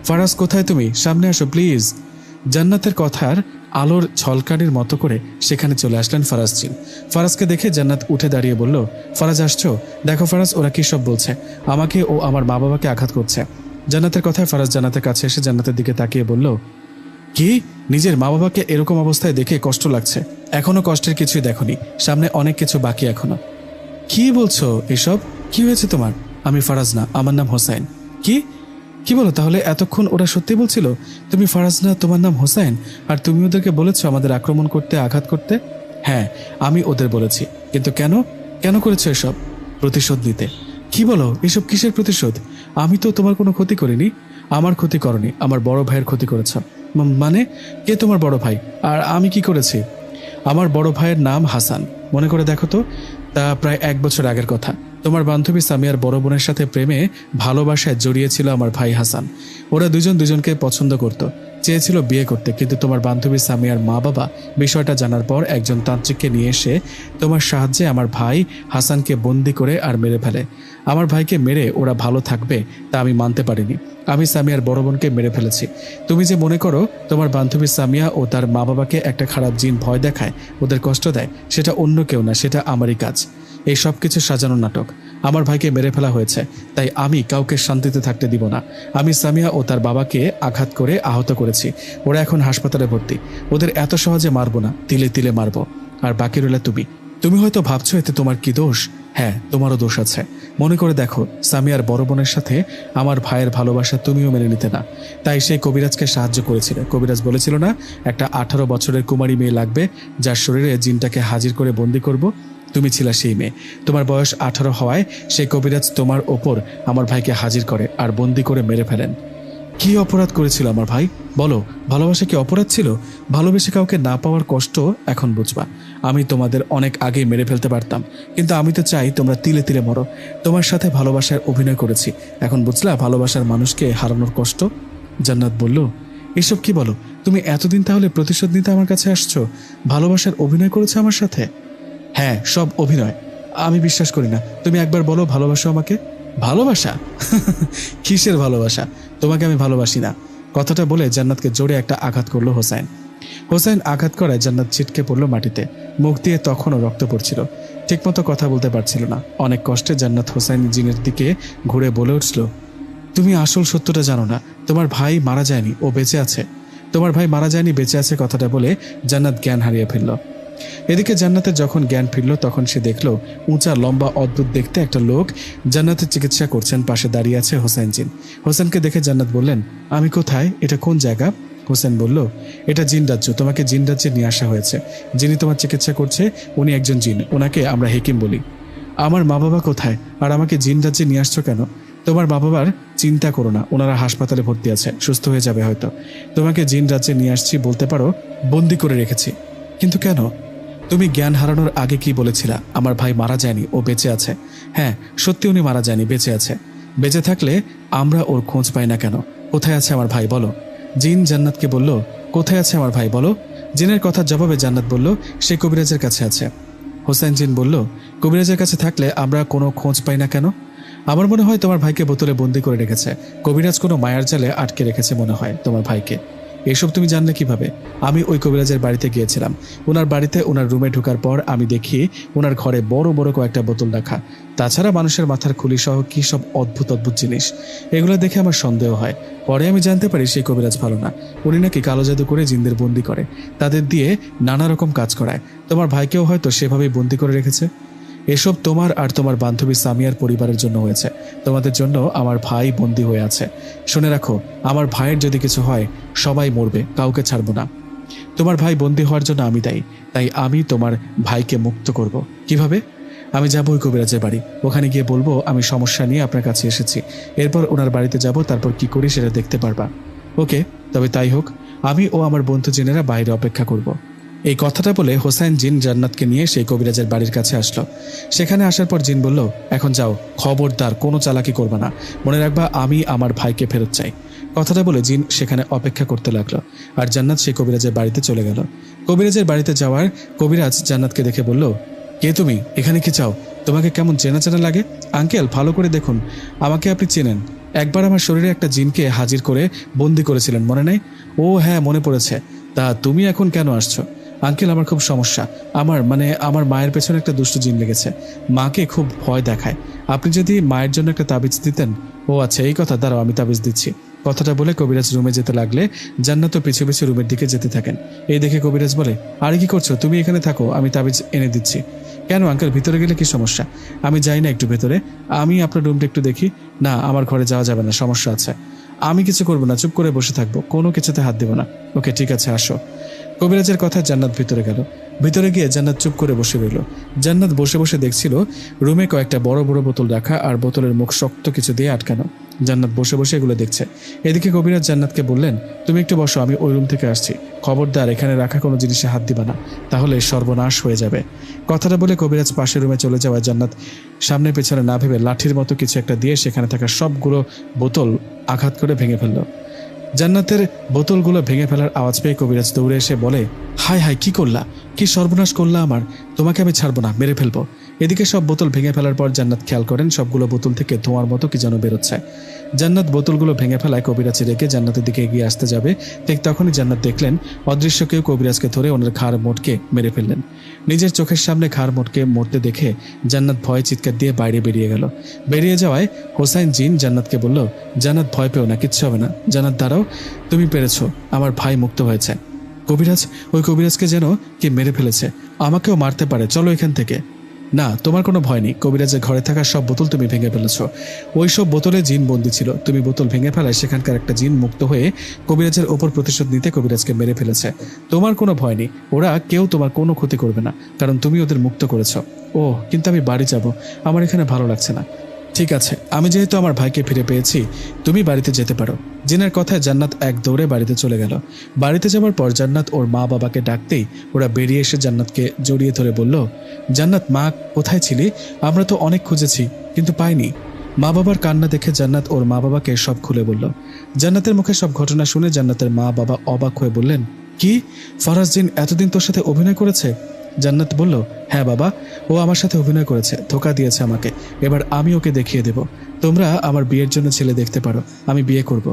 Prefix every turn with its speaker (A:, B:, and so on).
A: ফারাজ কোথায় তুমি? সামনে আসো প্লিজ। জান্নাতের কথার আলোর ঝলকানির মতো করে সেখানে চলে আসলেন ফারাজ জিন। ফারাজকে দেখে জান্নাত উঠে দাঁড়িয়ে বলল, ফারাজ আসছো? দেখো ফারাজ, ওরা কি সব বলছে, আমাকে ও আমার মা বাবাকে আঘাত করছে। জান্নাতের কথায় ফারাজ জান্নাতের কাছে এসে জান্নাতের দিকে তাকিয়ে বলল, কি? নিজের মা বাবাকে এরকম অবস্থায় দেখে কষ্ট লাগছে? এখনো কষ্টের কিছুই দেখোনি, সামনে অনেক কিছু বাকি এখনো। কি বলছো এসব? কি হয়েছে তোমার? আমি ফারাজ না, আমার নাম হোসাইন। কি কি বলো? তাহলে এতক্ষণ ওরা সত্যি বলছিল তুমি ফারাজ না, তোমার নাম হোসাইন, আর তুমি ওদেরকে বলেছো আমাদের আক্রমণ করতে, আঘাত করতে? হ্যাঁ, আমি ওদের বলেছি। কিন্তু কেন কেন করেছো এসব? প্রতিশোধ নিতে। কি বলো? এসব কিসের প্রতিশোধ? আমি তো তোমার কোনো ক্ষতি করিনি। আমার ক্ষতি করনি, আমার বড় ভাইয়ের ক্ষতি করেছ। মানে? কে তোমার বড় ভাই? আর আমি কি করেছি? আমার বড় ভাইয়ের নাম হাসান। মনে করে দেখো তো, তা প্রায় 1 বছর আগের কথা। তোমার বান্ধবী সামিয়ার বড় বোনের সাথে প্রেমে ভালোবাসায় জড়িয়েছিল আমার ভাই হাসান। ওরা দুজন দুজনকে পছন্দ করত, চেয়েছিল বিয়ে করতে, কিন্তু তোমার বান্ধবী সামিয়ার মা বাবা বিষয়টা জানার পর একজন তান্ত্রিককে নিয়ে এসে তোমার সাহায্যে আমার ভাই হাসানকে বন্দি করে আর মেরে ফেলে। আমার ভাইকে মেরে ওরা ভালো থাকবে তা আমি মানতে পারিনি। আমি সামিয়ার বড় বোনকে মেরে ফেলেছি। তুমি যে মনে করো তোমার বান্ধবী সামিয়া ও তার মা বাবাকে একটা খারাপ জিন ভয় দেখায়, ওদের কষ্ট দেয়, সেটা অন্য কেউ না, সেটা আমারই কাজ। এই সব কিছু সাজানো নাটক। আমার ভাইকে মেরে ফেলা হয়েছে, তাই আমি কাউকে শান্তিতে থাকতে দিব না। আমি সামিয়া ও তার বাবাকে আঘাত করে আহত করেছি। ওরা এখন হাসপাতালে ভর্তি। ওদের এত সহজে মারবো না, তিলে তিলে মারবো। আর বাকি রইলে তুমি। তুমি হয়তো ভাবছো এতে তোমার কি দোষ? হ্যাঁ, তোমারও দোষ আছে। মনে করে দেখো, সামিয়ার বড় বোনের সাথে আমার ভাইয়ের ভালোবাসা তুমিও মেনে নিতে না, তাই সেই কবিরাজকে সাহায্য করেছিলে। কবিরাজ বলেছিল না একটা 18 বছরের কুমারী মেয়ে লাগবে যার শরীরে জিনটাকে হাজির করে বন্দি করব? তুমি ছিল সেই মেয়ে। তোমার বয়স 18 হওয়ায় সেই কবিরাজ তোমার ওপর আমার ভাইকে হাজির করে আর বন্দি করে মেরে ফেলেন। কি অপরাধ করেছিল আমার ভাই? বলো, ভালোবাসা কি অপরাধ ছিল? ভালোবেসে কাউকে না পাওয়ার কষ্ট এখন বুঝবা। আমি তোমাদের অনেক আগেই মেরে ফেলতে পারতাম, কিন্তু আমি তো চাই তোমরা তিলে তিলে মরো। তোমার সাথে ভালোবাসার অভিনয় করেছি, এখন বুঝলা ভালোবাসার মানুষকে হারানোর কষ্ট? জান্নাত বলল, এসব কি বলো তুমি? এতদিন তাহলে প্রতিশোধ নিতে আমার কাছে আসছো? ভালোবাসার অভিনয় করেছো আমার সাথে? হ্যাঁ, সব অভিনয়। আমি বিশ্বাস করি না। তুমি একবার বলো ভালোবাসো আমাকে। ভালোবাসা? কিসের ভালোবাসা? তোমাকে আমি ভালোবাসি না। কথাটা বলে জান্নাতকে জোরে একটা আঘাত করলো হোসাইন। হোসাইন আঘাত করায় জান্নাত ছিটকে পড়ল মাটিতে। মুখ দিয়ে তখনও রক্ত পড়ছিল। ঠিকমতো কথা বলতে পারছিল না। অনেক কষ্টে জান্নাত হোসাইন জিনের দিকে ঘুরে বলে উঠল, তুমি আসল সত্যটা জানো না। তোমার ভাই মারা যায়নি, ও বেঁচে আছে। তোমার ভাই মারা যায়নি, বেঁচে আছে। কথাটা বলে জান্নাত জ্ঞান হারিয়ে ফেলল। এদিকে জান্নাতের যখন জ্ঞান ফিরল তখন সে দেখল উঁচা লম্বা অদ্ভুত দেখতে একটা লোক জান্নাতের চিকিৎসা করছেন। পাশে দাঁড়িয়ে আছে হোসেন জিন। হোসেনকে দেখে জান্নাত বললেন, আমি কোথায়? এটা কোন জায়গা? হোসেন বলল, এটা জিন রাজ্য। তোমাকে জিন রাজ্যে নিয়ে আসা হয়েছে। যিনি তোমার চিকিৎসা করছে উনি একজন জিন, ওনাকে আমরা হেকিম বলি। আমার মা বাবা কোথায়? আর আমাকে জিন রাজ্যে নিয়ে আসছো কেন? তোমার মা বাবার চিন্তা করো না, ওনারা হাসপাতালে ভর্তি আছে, সুস্থ হয়ে যাবে হয়তো। তোমাকে জিন রাজ্যে নিয়ে আসছি, বলতে পারো বন্দি করে রেখেছি। কিন্তু কেন? তুমি জ্ঞান হারানোর আগে কি বলেছিলা? আমার ভাই মারা যায়নি, ও বেঁচে আছে। হ্যাঁ, সত্যি উনি মারা যায়নি, বেঁচে আছে। বেঁচে থাকলে আমরা ওর খোঁজ পাই না কেন? কোথায় আছে আমার ভাই বলো? জিন জান্নাতকে বলল, কোথায় আছে আমার ভাই বলো? জিনের কথার জবাবে জান্নাত বলল, সে কবিরাজের কাছে আছে। হোসেন জিন বলল, কবিরাজের কাছে থাকলে আমরা কোনো খোঁজ পাই না কেন? আমার মনে হয় তোমার ভাইকে বোতলে বন্দি করে রেখেছে। কবিরাজ কোনো মায়ার জালে আটকে রেখেছে মনে হয় তোমার ভাইকে। এসব তুমি জানলে কিভাবে? আমি ওই কবিরাজের বাড়িতে গিয়েছিলাম। ওনার বাড়িতে ওনার রুমে ঢোকার পর আমি দেখি ওনার ঘরে বড় বড় কয়েকটা বোতল রাখা। তাছাড়া মানুষের মাথার খুলি সহ কি সব অদ্ভুত অদ্ভুত জিনিস। এগুলো দেখে আমার সন্দেহ হয়। পরে আমি জানতে পারি সেই কবিরাজ ভালো না। উনি নাকি কালো জাদু করে জিনদের বন্দি করে, তাদের দিয়ে নানা রকম কাজ করায়। তোমার ভাইকেও হয়তো সেভাবেই বন্দি করে রেখেছে। এসব তোমার আর তোমার বান্ধবী সামিয়ার পরিবারের জন্য হয়েছে। তোমাদের জন্য আমার ভাই বন্দী হয়ে আছে। শুনে রাখো, আমার ভাইয়ের যদি কিছু হয় সবাই মরবে, কাউকে ছাড়বো না। তোমার ভাই বন্দী হওয়ার জন্য আমি দায়ী, তাই আমি তোমার ভাইকে মুক্ত করব। কিভাবে? আমি যাবো ওই কবিরাজের বাড়ি, ওখানে গিয়ে বলবো আমি সমস্যা নিয়ে আপনার কাছে এসেছি। এরপর ওনার বাড়িতে যাব, তারপর কি করি সেটা দেখতে পারবা। ওকে, তবে তাই হোক। আমি ও আমার বন্ধু জিনেরা বাইরে অপেক্ষা করব। এই কথাটা বলে হোসেন জিন জান্নাতকে নিয়ে সেই কবিরাজের বাড়ির কাছে আসলো। সেখানে আসার পর জিন বলল, এখন যাও, খবরদার কোনো চালাকি করবে না। মনে রাখবা আমি আমার ভাইকে ফেরত চাই। কথাটা বলে জিন সেখানে অপেক্ষা করতে লাগলো, আর জান্নাত সেই কবিরাজের বাড়িতে চলে গেল। কবিরাজের বাড়িতে যাওয়ার কবিরাজ জান্নাতকে দেখে বলল, কে তুমি? এখানে কি চাও? তোমাকে কেমন চেনা চেনা লাগে। আঙ্কেল, ভালো করে দেখুন, আমাকে আপনি চেনেন। একবার আমার শরীরে একটা জিনকে হাজির করে বন্দি করেছিলেন, মনে নেই? ও হ্যাঁ, মনে পড়েছে। তা তুমি এখন কেন আসছো? আঙ্কেল, আমার খুব সমস্যা। আমার মায়ের পেছনে একটা দুষ্ট জিন লেগেছে। মাকে খুব ভয় দেখায়। আপনি যদি মায়ের জন্য একটা তাবিজ দিতেন। ও আচ্ছা, এই কথা, দাঁড়াও আমি তাবিজ দিচ্ছি। কথাটা বলে কবিরাজ রুমে যেতে লাগলে জান্নাতও পিছু পিছু রুমের দিকে যেতে থাকেন। এই দেখে কবিরাজ বলে, আরে কি করছো? তুমি এখানে থাকো, আমি তাবিজ এনে দিচ্ছি। কেন আঙ্কেল, ভিতরে গেলে কি সমস্যা? আমি যাই না একটু ভেতরে? আমি আপনার রুমটা একটু দেখি। না, আমার ঘরে যাওয়া যাবে না, সমস্যা আছে। আমি কিছু করবো না, চুপ করে বসে থাকবো, কোনো কিছুতে হাত দেবো না। ওকে ঠিক আছে, আসো। কবিরাজের কথা জান্নাত ভিতরে গেল। ভিতরে গিয়ে জান্নাত চুপ করে বসে রইল। জান্নাত বসে বসে দেখছিল রুমে কয়েকটা বড় বড় বোতল রাখা, আর বোতলের মুখ শক্ত কিছু দিয়ে আটকানো। জান্নাত বসে বসে এগুলো দেখছে। এদিকে কবিরাজ জান্নাতকে বললেন, তুমি একটু বসো, আমি ওই রুম থেকে আসছি। খবরদার এখানে রাখা কোনো জিনিসে হাত দিবা না, তাহলে সর্বনাশ হয়ে যাবে। কথাটা বলে কবিরাজ পাশের রুমে চলে যাওয়ায় জান্নাত সামনে পেছনে না ভেবে লাঠির মতো কিছু একটা দিয়ে সেখানে থাকা সবগুলো বোতল আঘাত করে ভেঙে ফেলল। জান্নাতের বোতলগুলো ভেঙে ফেলার আওয়াজ পেয়ে কবিরাজ দৌড়ে এসে বলে, হায় হায়, কি করলা? কি সর্বনাশ করলা আমার! তোমাকে আমি ছাড়বো না, মেরে ফেলবো। এদিকে সব বোতল ভেঙে ফেলার পর জান্নাত খেয়াল করেন সবগুলো বোতল থেকে ধোঁয়ার মতো কি যেন বেরোচ্ছে। জান্নাত বোতলগুলো ভেঙে ফেলায় কবিরাজ রেখে জান্নাতের দিকে এগিয়ে আসতে যাবে, ঠিক তখনই জান্নাত দেখলেন অদৃশ্য কেউ কবিরাজকে ধরে ওনার ঘাড় মোটকে মেরে ফেললেন। নিজের চোখের সামনে ঘাড় মোটকে মরতে দেখে জান্নাত ভয়ে চিৎকার দিয়ে বাইরে বেরিয়ে গেল। বেরিয়ে যাওয়ায় হোসাইন জিন জান্নাতকে বলল, জান্নাত ভয় পেও না, কিচ্ছু হবে না। জান্নাত দাঁড়াও, তুমি পেরেছো, আমার ভাই মুক্ত হয়েছে। কবিরাজ, ওই কবিরাজকে যেন কে মেরে ফেলেছে, আমাকেও মারতে পারে, চলো এখান থেকে। না, তোমার কোনো ভয় নেই। কবিরাজের ঘরে থাকা সব বোতল তুমি ভেঙে ফেলেছো। ওই সব বোতলে জিন বন্দী ছিল, তুমি বোতল ভেঙে ফেলায় সেখানকার একটা জিন মুক্ত হয়ে কবিরাজের ওপর প্রতিশোধ নিতে কবিরাজকে মেরে ফেলেছে। তোমার কোনো ভয় নেই, ওরা কেউ তোমার কোনো ক্ষতি করবে না, কারণ তুমি ওদের মুক্ত করেছো। ও, কিন্তু আমি বাড়ি যাব, আমার এখানে ভালো লাগছে না। ঠিক আছে, আমি যেহেতু আমার ভাইকে ফিরে পেয়েছি, তুমি বাড়িতে যেতে পারো। জিনের কথায় জান্নাত এক দৌড়ে বাড়িতে চলে গেল। বাড়িতে যাওয়ার পর জান্নাত ওর মা বাবাকে ডাকতেই ওরা বেরিয়ে এসে জান্নাতকে জড়িয়ে ধরে বলল, জান্নাত, মা কোথায় ছিলি? আমরা তো অনেক খুঁজেছি, কিন্তু পাইনি। মা বাবার কান্না দেখে জান্নাত ওর মা বাবাকে সব খুলে বলল। জান্নাতের মুখে সব ঘটনা শুনে জান্নাতের মা বাবা অবাক হয়ে বললেন, কি, ফারাজ জিন এতদিন তোর সাথে অভিনয় করেছে? জান্নাত বলল, হ্যাঁ বাবা, ও আমার সাথে অভিনয় করেছে, ধোঁকা দিয়েছে আমাকে। এবার আমি ওকে দেখিয়ে দেব। তোমরা আমার বিয়ের জন্য ছেলে দেখতে পারো, আমি বিয়ে করব।